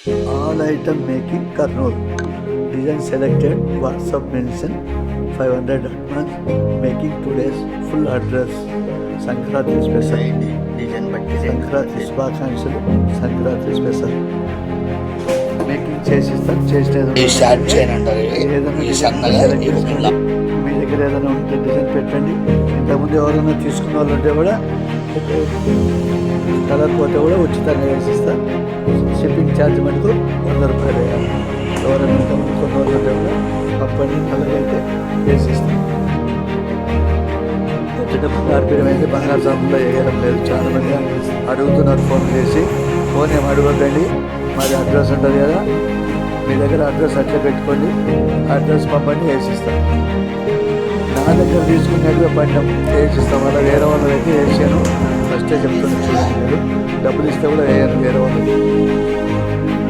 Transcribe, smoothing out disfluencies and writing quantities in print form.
All item making Kurnool. Design selected. WhatsApp mention 500 advance. Making today's full address. Sankranti special. Design బట్టి సంక్రాంతి శుభాకాంక్షలు. Sankranti special making చేసిస్తాను. చేసినది start చేయనంటారు ఏదైనా ఈ design సన్నగా సెలెక్ట్ ఈ చేసుకోండి. గుండ్ల. మీ దగ్గర ఏదైనా ఉంటే డిజైన్ పెట్టండి. ఇంతకుముందు ఎవరైనా తీసుకున్న వాళ్ళు ఉంటే కూడా కలర్ పోతే కూడా ఉచితంగా వేసిస్తా. షిప్పింగ్ ఛార్జ్ మటుకు 100 రూపాయలు వేయాలి. ఎవరైనా ఇంతకుముందు కొన్ని వాళ్ళు ఉంటే కూడా కంపెనీ అలాగైతే వేసిస్తాం. వచ్చేటప్పుడు ఆర్పిఎం అయితే బంగారు షాపులో వేయడం లేదు. చాలా మంది అడుగుతున్నారు ఫోన్ చేసి. ఫోన్ ఏం అడగద్దండి, మాది అడ్రస్ ఉంటుంది కదా, మీ దగ్గర అడ్రస్ అట్లా పెట్టుకోండి, అడ్రస్ పంపండి, వేసిస్తాం. నా దగ్గర తీసుకున్నట్టుగా పట్టాం వేసిస్తాం. అలా వేరే వాళ్ళకి అయితే వేసాను. ఫస్టే చెప్తున్నా చూడండి, మీరు డబ్బులు ఇస్తే కూడా వేయను వేరే వాళ్ళకి.